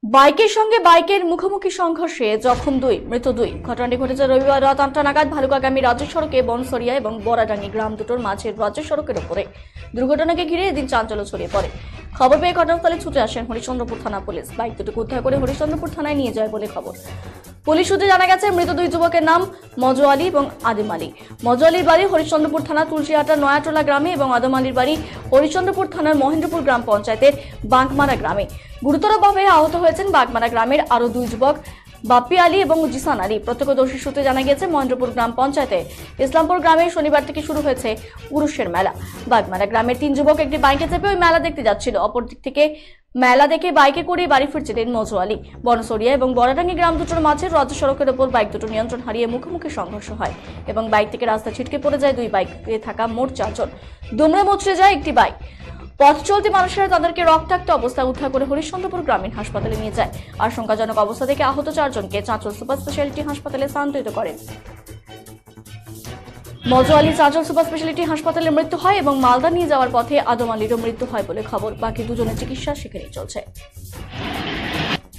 বাইকের সঙ্গে বাইকের মুখোমুখি সংঘর্ষে জখম দুই, মৃত দুই। ঘটনাটি ঘটেছে রবিবার রাত 8টা নাগাদ ভালুকাগামী রাজ্য সড়কে বনসরিয়া এবং বড়াডাঙ্গি গ্রাম দুটোর মাঝের রাজ্য সড়কের উপরে। দুর্ঘটনাকে ঘিরে এদিন চাঞ্চল্য ছড়িয়ে পড়ে। খবর পেয়ে ঘটনাস্থলে ছুটে আসেন হরিশ্চন্দ্রপুর থানা পুলিশ। বাইক দুটোকে উদ্ধার করে হরিশ্চন্দ্রপুর থানায় নিয়ে যায় বলে খবর। পুলিশ সূত্রে জানা গেছে, মৃত দুই যুবকের নাম মজু আলী এবং আদিম আলী। মজু আলীর বাড়ি হরিশ্চন্দ্রপুর থানা তুলসীহাটার নয়াটোলা গ্রামে এবং আদম আলীর বাড়ি হরিশ্চন্দ্রপুর থানার মহেন্দ্রপুর গ্রাম পঞ্চায়েতের বাঁকমারা গ্রামে। গুরুতরভাবে আহত হয়েছেন বাঁকমারা গ্রামের আরো দুই যুবক, বাপ্পি আলী এবং জিসান আলী। প্রত্যক্ষদর্শী সূত্রে জানা গেছে, মহেন্দ্রপুর গ্রাম পঞ্চায়েতে ইসলামপুর গ্রামে শনিবার থেকে শুরু হয়েছে পুরুষের মেলা। বাগমারা গ্রামের তিন যুবক একটি বাইকে চেপে ওই মেলা দেখতে যাচ্ছিল। অপর দিক থেকে মেলা দেখে বাইকে করে বাড়ি ফিরছিলেন মজু আলী। বনসরিয়া এবং বড়াডাঙ্গি গ্রাম দুটোর মাঝে রাজ্য সড়কের ওপর বাইক দুটো নিয়ন্ত্রণ হারিয়ে মুখোমুখি সংঘর্ষ হয় এবং বাইক থেকে রাস্তা ছিটকে পড়ে যায় দুই বাইকে থাকা মোট 4 জন। দুমড়ে মুচড়ে যায় একটি বাইক। পথ চলতি মানুষেরা তাদেরকে রক্তাক্ত অবস্থায় উদ্ধার করে হরিশ্চন্দ্রপুর গ্রামীণ হাসপাতালে নিয়ে যায়। আশঙ্কাজনক অবস্থা থেকে আহত 4 জনকে চাঁচল সুপার স্পেশালিটি হাসপাতালে স্থানান্তরিত করেন। মজু আলী চাঁচল সুপার স্পেশালিটি হাসপাতালে মৃত্যু হয় এবং মালদা নিয়ে যাওয়ার পথে আদম আলীরও মৃত্যু হয় বলে খবর। বাকি দুজনের চিকিৎসা সেখানেই চলছে।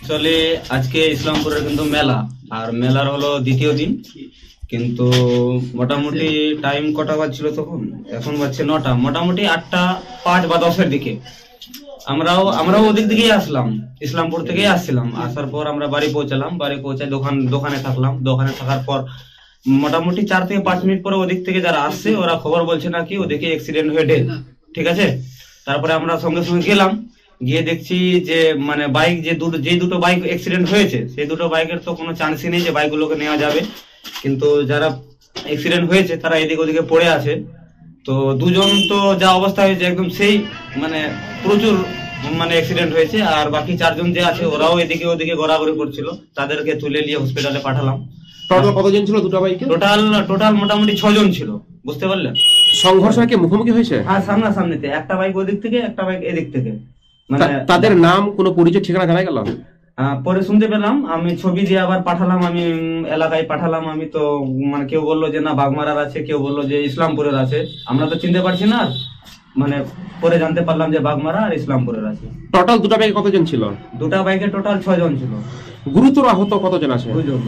আসলে আজকে ইসলামপুরের কিন্তু মেলা, আর মেলার হলো দ্বিতীয় দিন, কিন্তু মোটামুটি টাইম কটা বাজছিল তখন, এখন বাজছে 9টা, মোটামুটি 8টা 5 বা 10-এর দিকে আমরাও ওদিক দিকেই আসলাম, ইসলামপুর থেকেই আসছিলাম। আসার পর আমরা বাড়ি পৌঁছালাম। বাড়ি পৌঁছায় দোকানে থাকলাম। দোকানে থাকার পর মোটামুটি 4 থেকে 5 মিনিট পরে ওদিক থেকে যারা আসছে ওরা খবর বলছে নাকি ওদিকে অ্যাক্সিডেন্ট হয়ে ডেথ। ঠিক আছে, তারপরে আমরা সঙ্গে সঙ্গে গেলাম, গিয়ে দেখছি যে মানে বাইক যে দুটো বাইক অ্যাক্সিডেন্ট হয়েছে, সেই দুটো বাইকের তো কোনো চান্সই নেই যে বাইকগুলোকে নেওয়া যাবে। কিন্তু যারা অ্যাক্সিডেন্ট হয়েছে তারা এদিক ওদিকে পড়ে আছে। তো দুজন তো যা অবস্থা হয়েছে একদম সেই মানে প্রচুর মানে অ্যাক্সিডেন্ট হয়েছে, আর বাকি 4 জন যে আছে ওরাও এদিকে ওদিকে ঘোরাঘুরি করছিল, তাদেরকে তুলে নিয়ে হসপিটালে পাঠালাম। টোটাল কতজন ছিল দুটো বাইকে? টোটাল মোটামুটি 6 জন ছিল, বুঝতে পারলেন। সংঘর্ষ কি মুখোমুখি হয়েছে? হ্যাঁ, সামনাসামনিতে, একটা বাইক ওদিক থেকে একটা বাইক এদিক থেকে। মানে তাদের নাম কোনো পরিচয় ঠিকানা জানা গেল? পরে শুনতে পেলাম, আমি ছবি দিয়ে আবার পাঠালাম, আমি এলাকায় পাঠালাম। আমি তো মানে কেউ বললো যে না বাগমারার আছে, কেউ বললো যে ইসলামপুরের আছে। আমরা তো চিনতে পারছি না, মানে পরে জানতে পারলাম যে বাগমারা আর ইসলামপুরের আছে। টোটাল দুটো বাইকে কতজন ছিল? দুটা বাইকে টোটাল 6 জন ছিল। গুরুতর আহত কতজন আছে? 2 জন।